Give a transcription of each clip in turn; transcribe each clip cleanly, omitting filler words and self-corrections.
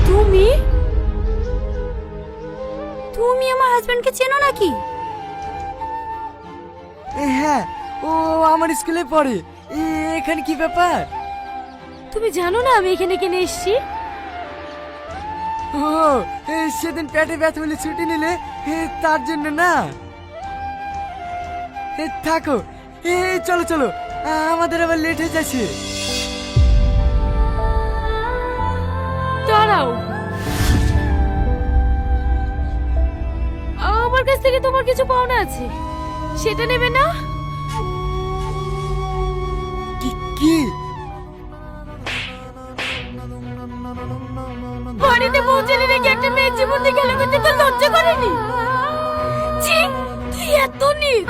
তুমি তুমি আমার হাজবেন্ডকে চেনো নাকি? হ্যাঁ, ও আমার স্কুলে পড়ে। এখানে কি ব্যাপার? তুমি জানো না আমি এখানে কেন এসেছি? ও, সেদিন পেটে ব্যথা বলে ছুটি নিলে, তার জন্য না? থাকো, চলো চলো, আমাদের আবার লেট হয়ে যাচ্ছে। দাঁড়াও, আমার কাছ থেকে তোমার কিছু পাওনা আছে, সেটা নেবে না? কি? বাড়িতে পৌঁছালে নাকি একটা মেয়ের জীবন দিয়ে খেলা করতে তোর লজ্জা করেনি? ছি, তুই এত নীচ!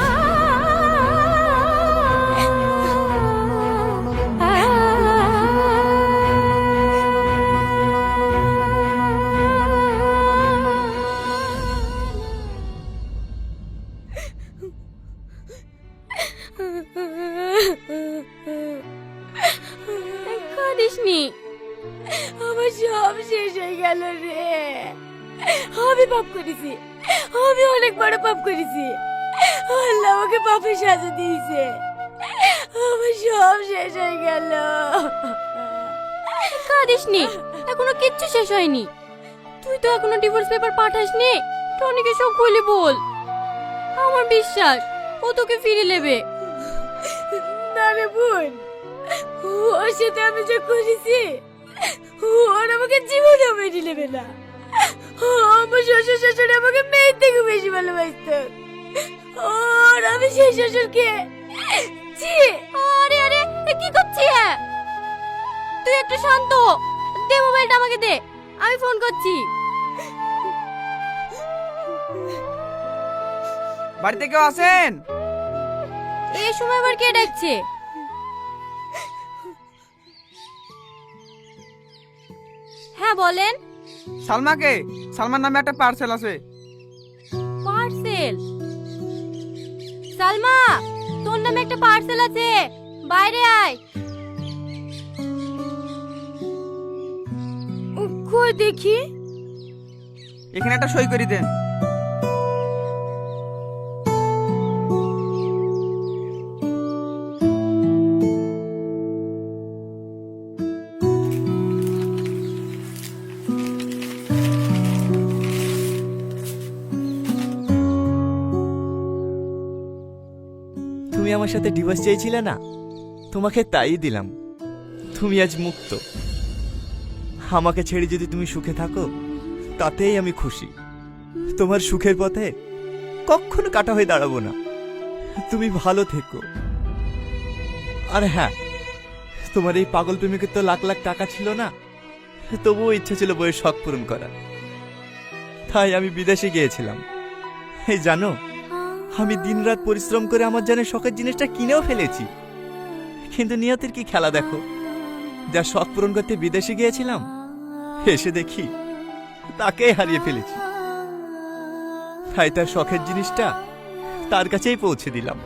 কাঁদিসনি, আমার সব শেষ হয়ে গেল রে। আমি পাপ করেছি, আমি অনেক বড় পাপ করেছি। আল্লাহ আমাকে পাপের সাজা দিয়েছে, আমার সব শেষ হয়ে গেল। কাঁদিসনি, এখনো কিচ্ছু শেষ হয়নি। তুই তো এখনো ডিভোর্স পেপার পাঠাসনি। টনিকে সব খুলে বল, আমার বিশ্বাস ও তোকে ফিরে নেবে। না রে বোন, ওর সাথে আমি যা করেছি ওর আমাকে জীবনেও মেনে নেবে না। আমার শ্বশুর শাশুড়ি আমাকে মেয়ের থেকে বেশি ভালোবাসত, আর আমি সেই শ্বশুরকে ছি। আরে আরে কি করছিস? তুই একটু শান্ত হ। দে মোবাইলটা আমাকে দে, আমি ফোন করছি। বাড়িতে কেউ আছেন? এই সময় আবার কে ডাকছে? হ্যাঁ বলেন। সালমাকে, সালমার নামে একটা পার্সেল আছে। পার্সেল? সালমা, তোর নামে একটা পার্সেল আছে, বাইরে আয়। কই দেখি। এখানে একটা সই করে দেন। তুমি আমার সাথে ডিভোর্স চেয়েছিলে না, তোমাকে তাই দিলাম। তুমি আজ মুক্ত। আমাকে ছেড়ে যদি তুমি সুখে থাকো তাতেই আমি খুশি। তোমার সুখের পথে কখনো কাটা হয়ে দাঁড়াবো না। তুমি ভালো থেকো। আর হ্যাঁ, তোমার এই পাগল প্রেমিকের তো লাখ লাখ টাকা ছিল না, তবুও ইচ্ছা ছিল বইয়ের শখ পূরণ করার। তাই আমি বিদেশে গিয়েছিলাম। এই জানো, আমি দিনরাত পরিশ্রম করে আমার জানে শখের জিনিসটা কিনেও ফেলেছি, কিন্তু নিয়তির কি খেলা দেখো। যা শখ পূরণ করতে বিদেশে গিয়েছিলাম, এসে দেখি তাকেই হারিয়ে ফেলেছি। তাই তার শখের জিনিসটা তার কাছেই পৌঁছে দিলাম।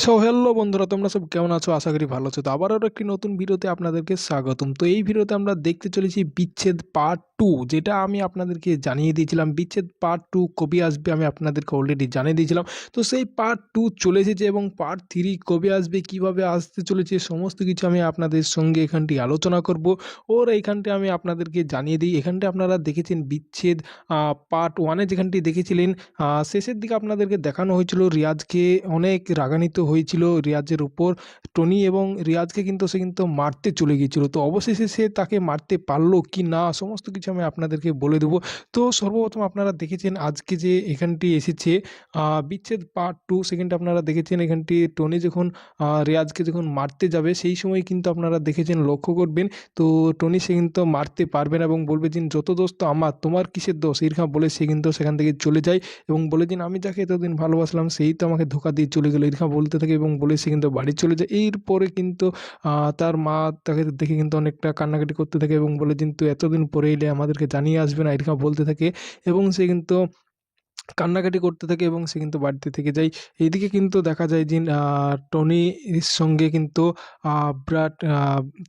সো হ্যালো বন্ধুরা, তোমরা সব কেমন আছো? আশা করি ভালো আছো। তো আবারও একটি নতুন ভিডিওতে আপনাদেরকে স্বাগতম। তো এই ভিডিওতে আমরা দেখতে চলেছি বিচ্ছেদ পার্ট 2, যেটা আমি আপনাদেরকে জানিয়ে দিয়েছিলাম। বিচ্ছেদ পার্ট 2 কবে আসবে আমি আপনাদেরকে অলরেডি জানিয়ে দিয়েছিলাম। তো সেই পার্ট 2 চলে এসেছে, এবং পার্ট 3 কবে আসবে, কিভাবে আসতে চলেছে, সমস্ত কিছু আমি আপনাদের সঙ্গে এখানটি আলোচনা করব। ওর এইখানটি আমি আপনাদেরকে জানিয়ে দিই। এখানটা আপনারা দেখেছেন বিচ্ছেদ পার্ট 1-এ যেখানটি দেখেছিলেন, শেষের দিকে আপনাদেরকে দেখানো হয়েছিল রিয়াজকে অনেক রাগান্বিত হয়েছিল রিয়াজের উপর টনি, এবং রিয়াজকে কিন্তু সে কিন্তু মারতে চলে গিয়েছিল। তো অবশেষে সে তাকে মারতে পারলো কি না, সমস্ত কিছু আমি আপনাদেরকে বলে দেবো। তো সর্বপ্রথম আপনারা দেখেছেন আজকে যে এখানটি এসেছে বিচ্ছেদ পার্ট 2, সেখানটা আপনারা দেখেছেন এখানটি টনি যখন রিয়াজকে যখন মারতে যাবে সেই সময় কিন্তু আপনারা দেখেছেন, লক্ষ্য করবেন। তো টনি সে কিন্তু মারতে পারবে না এবং বলবে যে যত দোষ তো আমার, তোমার কিসের দোষ, এরকম বলে সে কিন্তু সেখান থেকে চলে যায় এবং বলে দিন আমি যাকে এতদিন ভালোবাসলাম সেই তো আমাকে ধোকা দিয়ে চলে গেলো, এরকম বলতে থাকে এবং বলে সে কিন্তু বাড়ি চলে যায়। এরপরে কিন্তু তার মা তাকে দেখে কিন্তু অনেকটা কান্নাকাটি করতে থাকে এবং বলে দিন তুই এতদিন পরে এলে আমাদেরকে জানিয়ে আসবে না, এরকম বলতে থাকে এবং সে কিন্তু কান্নাকাটি করতে থাকে এবং সে কিন্তু বাড়িতে থেকে যায়। এইদিকে কিন্তু দেখা যায় যে টনির সঙ্গে কিন্তু বিরাট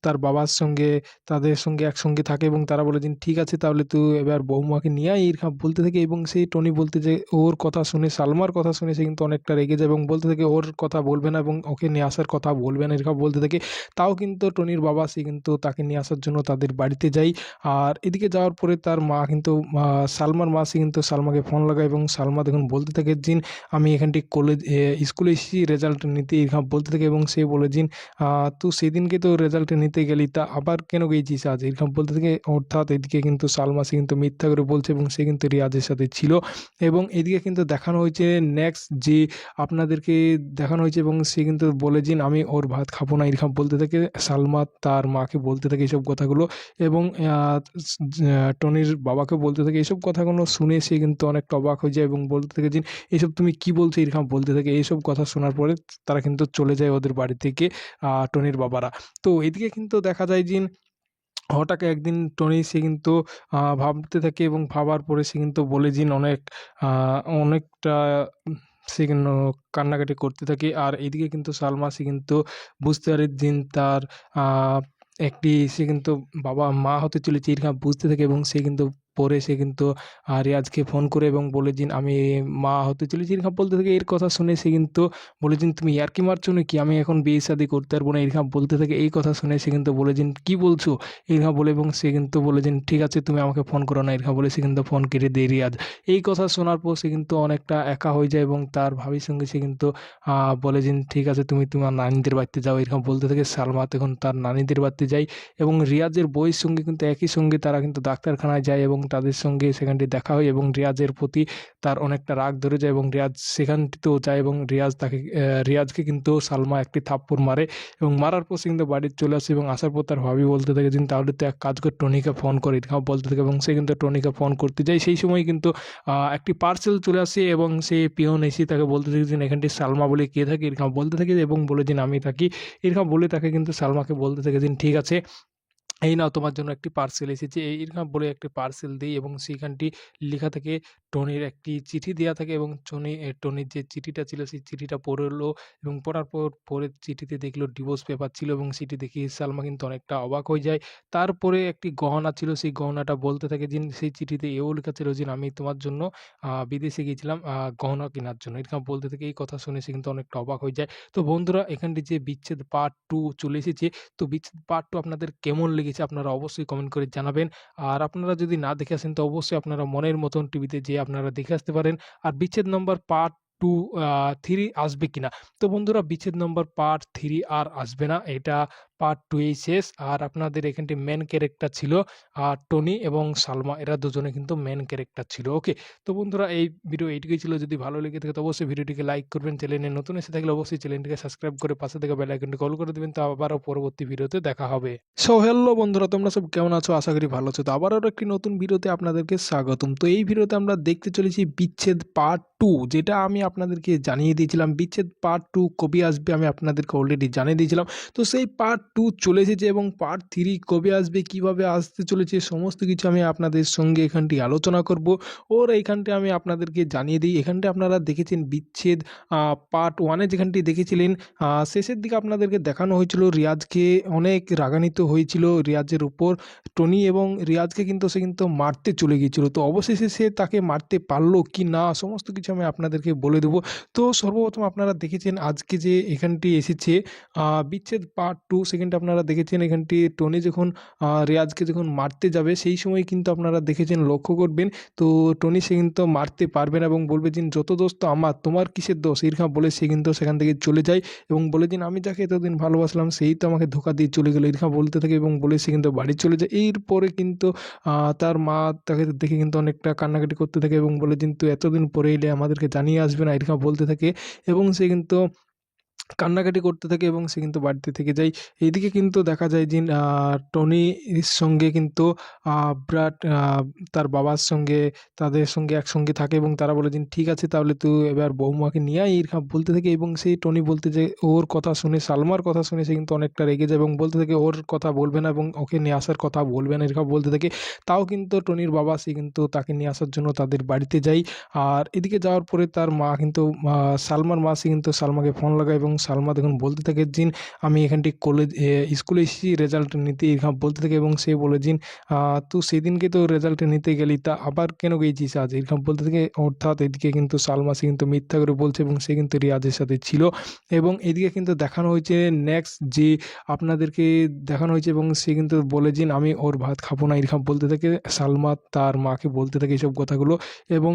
তার বাবার সঙ্গে তাদের সঙ্গে একসঙ্গে থাকে এবং তারা বলে যে ঠিক আছে তাহলে তুই এবার বৌমাকে নিয়ে আয়, এরকম বলতে থাকে এবং সেই টনি বলতে যে ওর কথা শুনে, সালমার কথা শুনে সে কিন্তু অনেকটা রেগে যায় এবং বলতে থাকে ওর কথা বলবে না এবং ওকে নিয়ে আসার কথা বলবে না, এরকম বলতে থাকে। তাও কিন্তু টনির বাবা সে কিন্তু তাকে নিয়ে আসার জন্য তাদের বাড়িতে যায়। আর এদিকে যাওয়ার পরে তার মা কিন্তু সালমার মা সে কিন্তু সালমাকে ফোন লাগায় এবং সালমা দেখুন বলতে থাকে জিন আমি এখানটি স্কুলে এসেছি রেজাল্ট নিতে, এরকম বলতে থাকে এবং সে বলে জিন তুই সেদিনকে তো রেজাল্ট নিতে গেলি, তা আবার কেন গিয়েছিস আজ, এরকম বলতে থাকে। অর্থাৎ এদিকে কিন্তু সালমা সে কিন্তু মিথ্যা করে বলছে এবং সে কিন্তু রিয়াজের সাথে ছিল। এবং এদিকে কিন্তু দেখানো হয়েছে নেক্সট যে আপনাদেরকে দেখানো হয়েছে এবং সে কিন্তু বলে জিন আমি ওর ভাত খাবো না, এরকম বলতে থাকে। সালমা তার মাকে বলতে থাকে এইসব কথাগুলো এবং টনির বাবাকে বলতে থাকে এইসব কথাগুলো শুনে সে কিন্তু অনেকটা অবাক হয়ে যায় এবং বলতে থাকে যে এইসব তুমি কি বলছো, এরকম বলতে থাকে। এইসব কথা শোনার পরে তারা কিন্তু চলে যায় ওদের বাড়ি থেকে টনির বাবারা। তো এদিকে কিন্তু দেখা যায় যে হঠাৎ একদিন টনি সে কিন্তু ভাবতে থাকে এবং ভাবার পরে সে কিন্তু বলে যে অনেকটা সে কিন্তু কান্নাকাটি করতে থাকে। আর এদিকে কিন্তু সালমা সে কিন্তু বুঝতে পারে দিন তার একটি সে কিন্তু বাবা মা হতে চলেছে, এরকম বুঝতে থাকে এবং সে কিন্তু পরে সে কিন্তু রিয়াজকে ফোন করে এবং বলে দিন আমি মা হতে চলেছি, এরকম বলতে থাকে। এর কথা শুনে সে কিন্তু বলে দিন তুমি ইয়ার্কি মারছো নাকি, আমি এখন বিয়ে শাদি করতে পারবো না, এরকম বলতে থাকে। এই কথা শুনে সে কিন্তু বলে দিন কী বলছো, এরকম বলে এবং সে কিন্তু বলে দিন ঠিক আছে তুমি আমাকে ফোন করো না, এরকম বলে সে কিন্তু ফোন কেটে দেয় রিয়াজ। এই কথা শোনার পর সে কিন্তু অনেকটা একা হয়ে যায় এবং তার ভাবির সঙ্গে সে কিন্তু বলে দিন ঠিক আছে তুমি তোমার নানিদের বাড়িতে যাও, এরকম বলতে থাকে। সালমা তখন তার নানিদের বাড়িতে যায় এবং রিয়াজের বইয়ের সঙ্গে কিন্তু একই সঙ্গে তারা কিন্তু ডাক্তারখানায় যায় এবং তাদের সঙ্গে সেখানটি দেখা হয় এবং রিয়াজের প্রতি তার অনেকটা রাগ ধরে যায় এবং রিয়াজ সেখানটিতেও যায় এবং রিয়াজকে কিন্তু সালমা একটি থাপ্পড় মারে এবং মারার পর সে কিন্তু বাড়ি চলে আসে এবং আসার পর তার ভাবি বলতে থাকে যে তাহলে তো এক কাজ করে টনিকে ফোন করে, এরকম বলতে থাকে এবং সে কিন্তু টনিকে ফোন করতে যায়। সেই সময় কিন্তু একটি পার্সেল চলে আসে এবং সে পিয়ন এসে তাকে বলতে থাকে যে এখানটি সালমা বলে কে থাকে, এরকম বলতে থাকে এবং বলে দিন আমি থাকি, এরকম বলে তাকে কিন্তু সালমাকে বলতে থাকে দিন ঠিক আছে এই নাও তোমার জন্য একটি পার্সেল এসেছে, এইরকম বলে একটি পার্সেল দিই এবং সেইখানটি লেখা থাকে টনির একটি চিঠি দেওয়া থাকে এবং টনির যে চিঠিটা ছিল সেই চিঠিটা পড়লো এবং পড়ার পর পরের চিঠিতে দেখলো ডিভোর্স পেপার ছিল এবং সেটি দেখে সালমা কিন্তু অনেকটা অবাক হয়ে যায়। তারপরে একটি গহনা ছিল, সেই গহনাটা বলতে থাকে যে সেই চিঠিতে এও লেখা ছিল যে আমি তোমার জন্য বিদেশে গিয়েছিলাম গহনা কেনার জন্য, এরকম বলতে থাকে। এই কথা শুনে সে কিন্তু অনেকটা অবাক হয়ে যায়। তো বন্ধুরা এখানটি যে বিচ্ছেদ পার্ট 2 চলে এসেছে, তো বিচ্ছেদ পার্ট 2 আপনাদের কেমন লেগেছে আপনারা অবশ্যই কমেন্ট করে জানাবেন। আর আপনারা যদি না দেখে আসেন তো অবশ্যই আপনারা মনের মতন টিভিতে যেয়ে আপনারা দেখে আসতে পারেন। আর বিচ্ছেদ নম্বর পার্ট 2 3 আসবে কিনা, তো বন্ধুরা বিচ্ছেদ নম্বর পার্ট 3 আর আসবে না, এটা পার্ট 2 এই শেষ। আর আপনাদের এখানটি মেন ক্যারেক্টার ছিল টনি এবং সালমা, এরা দুজনে কিন্তু মেন ক্যারেক্টার ছিল। ওকে, তো বন্ধুরা এই ভিডিও এইটুকুই ছিল। যদি ভালো লেগে থাকে তো অবশ্যই ভিডিওটিকে লাইক করবেন, চ্যানেলে নতুন এসে থাকলে অবশ্যই চ্যানেলটিকে সাবস্ক্রাইব করে পাশে থাকা বেল আইকনটি কল করে দেবেন। তো আবারও পরবর্তী ভিডিওতে দেখা হবে। সো হ্যালো বন্ধুরা, তোমরা সব কেমন আছো, আশা করি ভালো আছো। তো আবারও একটি নতুন ভিডিওতে আপনাদেরকে স্বাগতম। তো এই ভিডিওতে আমরা দেখতে চলেছি বিচ্ছেদ পার্ট 2, যেটা আমি আপনাদেরকে জানিয়ে দিয়েছিলাম বিচ্ছেদ পার্ট 2 কবে আসবে আমি আপনাদেরকে অলরেডি জানিয়ে দিয়েছিলাম। তো সেই পার্ট 2 চলে এসেছে এবং পার্ট 3 কবে আসবে, কিভাবে আসতে চলেছে, সমস্ত কিছু আমি আপনাদের সঙ্গে এখানটি আলোচনা করব। ওর এইখানটি আমি আপনাদেরকে জানিয়ে দিই। এখানটি আপনারা দেখেছেন বিচ্ছেদ পার্ট 1-এ যেখানটি দেখেছিলেন শেষের দিকে আপনাদেরকে দেখানো হয়েছিল রিয়াজকে অনেক রাগান্বিত হয়েছিল রিয়াজের উপর টনি এবং রিয়াজকে কিন্তু সে কিন্তু মারতে চলে গিয়েছিল। তো অবশেষে সে তাকে মারতে পারলো কি না সমস্ত কিছু আমি আপনাদেরকে বলে দেবো। তো সর্বপ্রথম আপনারা দেখেছেন আজকে যে এখানটি এসেছে বিচ্ছেদ পার্ট 2, সেকেন্ডে আপনারা দেখেছেন এখানটি টনি যখন রিয়াজকে যখন মারতে যাবে সেই সময় কিন্তু আপনারা দেখেছেন, লক্ষ্য করবেন। তো টনি সে কিন্তু মারতে পারবে না এবং বলবে যে যত দোষ তো আমার, তোমার কিসের দোষ, এরকম বলে সে কিন্তু সেখান থেকে চলে যায় এবং বলে দিন আমি যাকে এতদিন ভালোবাসলাম সেই তো আমাকে ধোকা দিয়ে চলে গেলো, এরকম বলতে থাকে এবং বলে সে কিন্তু বাড়ি চলে যায়। এরপরে কিন্তু তার মা তাকে দেখে কিন্তু অনেকটা কান্নাকাটি করতে থাকে এবং বলে দিন তুই এতদিন পরে এলে আমাদেরকে জানিয়ে আসবে না, এরকম বলতে থাকে এবং সে কিন্তু কান্নাকাটি করতে থাকে এবং সে কিন্তু বাড়িতে থেকে যায়। এইদিকে কিন্তু দেখা যায় যে টনির সঙ্গে কিন্তু বিরাট তার বাবার সঙ্গে তাদের সঙ্গে একসঙ্গে থাকে এবং তারা বলে যে ঠিক আছে তাহলে তুই এবার বৌমাকে নিয়ে আয়, এরকম বলতে থাকে এবং সেই টনি বলতে যে ওর কথা শুনে, সালমার কথা শুনে সে কিন্তু অনেকটা রেগে যায় এবং বলতে থাকে ওর কথা বলবে না এবং ওকে নিয়ে আসার কথা বলবে না, এরকম বলতে থাকে। তাও কিন্তু টনির বাবা সে কিন্তু তাকে নিয়ে আসার জন্য তাদের বাড়িতে যায়। আর এদিকে যাওয়ার পরে তার মা কিন্তু সালমার মা সে কিন্তু সালমাকে ফোন লাগায় এবং সালমা দেখুন বলতে থাকে জিন আমি এখানটি স্কুলে এসেছি রেজাল্ট নিতে, এরকম বলতে থাকে এবং সে বলে জিন তুই সেদিনকে তো রেজাল্ট নিতে গেলি, তা আবার কেন গেছিস আজ, এরকম বলতে থাকে। অর্থাৎ এদিকে কিন্তু সালমা সে কিন্তু মিথ্যা করে বলছে এবং সে কিন্তু রিয়াজের সাথে ছিল। এবং এদিকে কিন্তু দেখানো হয়েছে নেক্সট যে আপনাদেরকে দেখানো হয়েছে এবং সে কিন্তু বলে জিন আমি ওর ভাত খাবো না, এরকম বলতে থাকে। সালমা তার মাকে বলতে থাকে এইসব কথাগুলো এবং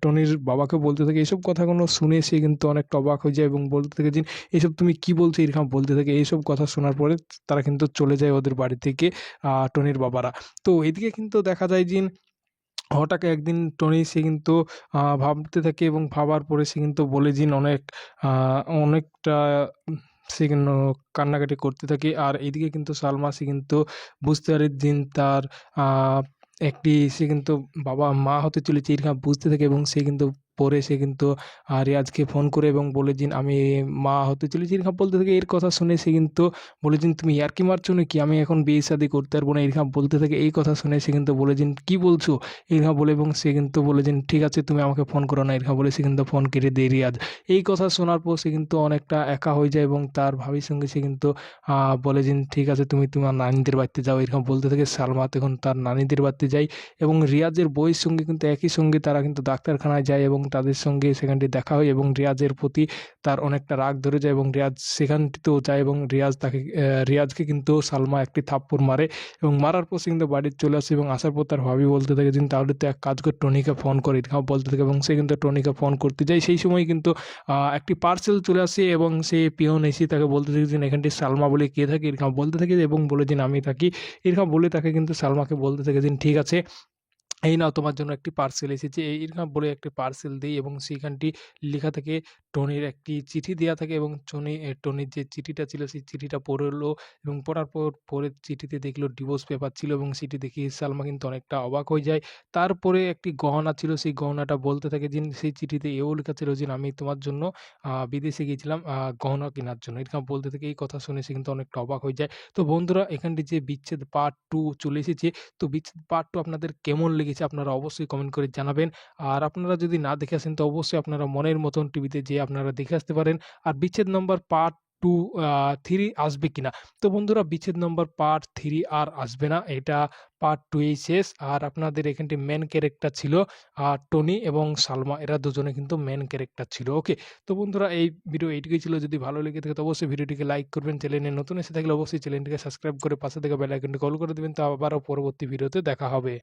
টনির বাবাকে বলতে থাকে এইসব কথাগুলো শুনে সে কিন্তু অনেকটা অবাক হয়ে যায় এবং বলতে থাকে যে এইসব তুমি কি বলছো, এরকম বলতে থাকে। এইসব কথা শোনার পরে তারা কিন্তু চলে যায় ওদের বাড়ি থেকে টনির বাবারা। তো এদিকে কিন্তু দেখা যায় যে হঠাৎ একদিন টনি সে কিন্তু ভাবতে থাকে এবং ভাবার পরে সে কিন্তু বলে জিন অনেকটা সে কিন্তু কান্নাকাটি করতে থাকে। আর এইদিকে কিন্তু সালমা সে কিন্তু বুঝতে পারে দিন তার একটি সে কিন্তু বাবা মা হতে চলেছে, এরকম বুঝতে থাকে এবং সে কিন্তু পরে সে কিন্তু রিয়াজকে ফোন করে এবং বলে দিন আমি মা হতে চলেছি, এরকম বলতে থাকে। এর কথা শুনে সে কিন্তু বলে দিন তুমি ইয়ার্কি মারছো নাকি, আমি এখন বিয়ে শাদী করতে পারবো না, এরকম বলতে থাকে। এই কথা শুনে সে কিন্তু বলে দিন কী বলছো, এরকম বলে এবং সে কিন্তু বলে দিন ঠিক আছে তুমি আমাকে ফোন করো না, এরকম বলে সে কিন্তু ফোন কেটে দেয় রিয়াজ। এই কথা শোনার পর সে কিন্তু অনেকটা একা হয়ে যায় এবং তার ভাবির সঙ্গে সে কিন্তু বলে দিন ঠিক আছে তুমি তোমার নানিদের বাড়িতে যাও, এরকম বলতে থাকে। সালমা তখন তার নানিদের বাড়িতে যায় এবং রিয়াজের বইয়ের সঙ্গে কিন্তু একই সঙ্গে তারা কিন্তু ডাক্তারখানায় যায় এবং তাদের সঙ্গে সেখানটি দেখা হয় এবং রিয়াজের প্রতি তার অনেকটা রাগ ধরে যায় এবং রিয়াজ সেখানটিতেও যায় এবং রিয়াজকে কিন্তু সালমা একটি থাপ্পড় মারে এবং মারার পর সে কিন্তু বাড়ি চলে আসে এবং আসার পর তার ভাবি বলতে থাকে যে তাহলে তো এক কাজ করে টনিকে ফোন করে, এরকম বলতে থাকে এবং সে কিন্তু টনিকে ফোন করতে যায়। সেই সময় কিন্তু একটি পার্সেল চলে আসে এবং সে পিয়ন এসে তাকে বলতে থাকে যে এখানটি সালমা বলে কে থাকে, এরকম বলতে থাকে এবং বলে দিন আমি থাকি, এরকম বলে তাকে কিন্তু সালমাকে বলতে থাকে দিন ঠিক আছে এই নাও তোমার জন্য একটি পার্সেল এসেছে, এইরকম বলে একটি পার্সেল দিই এবং সেইখানটি লেখা থাকে টনির একটি চিঠি দেওয়া থাকে এবং টনির যে চিঠিটা ছিল সেই চিঠিটা পড়লো এবং পড়ার পর পরের চিঠিতে দেখলো ডিভোর্স পেপার ছিল এবং সেটি দেখে সালমা কিন্তু অনেকটা অবাক হয়ে যায়। তারপরে একটি গহনা ছিল, সেই গহনাটা বলতে থাকে যে সেই চিঠিতে এও লেখা ছিল যে আমি তোমার জন্য বিদেশে গিয়েছিলাম গহনা কেনার জন্য, এরকম বলতে থাকে। এই কথা শুনে সে কিন্তু অনেকটা অবাক হয়ে যায়। তো বন্ধুরা এখানটি যে বিচ্ছেদ পার্ট 2 চলে এসেছে, তো বিচ্ছেদ পার্ট 2 আপনাদের কেমন লেগেছে আপনারা অবশ্যই কমেন্ট করে জানাবেন। আর আপনারা যদি না দেখে আসেন তো অবশ্যই আপনারা মনের মতন টিভিতে যেয়ে আপনারা দেখে আসতে পারেন। আর বিচ্ছেদ নম্বর পার্ট 2 3 আসবে কিনা, তো বন্ধুরা বিচ্ছেদ নম্বর পার্ট 3 আর আসবে না, এটা পার্ট 2 এই শেষ। আর আপনাদের এখানটি মেন ক্যারেক্টার ছিল টনি এবং সালমা, এরা দুজনে কিন্তু মেন ক্যারেক্টার ছিল। ওকে, তো বন্ধুরা এই ভিডিও এইটুকুই ছিল। যদি ভালো লেগে থাকে তো অবশ্যই ভিডিওটিকে লাইক করবেন, চ্যানেলে নতুন এসে থাকলে অবশ্যই চ্যানেলটিকে সাবস্ক্রাইব করে পাশে থেকে বেল আইকনটি কল করে দেবেন। তো আবারও পরবর্তী ভিডিওতে দেখা হবে।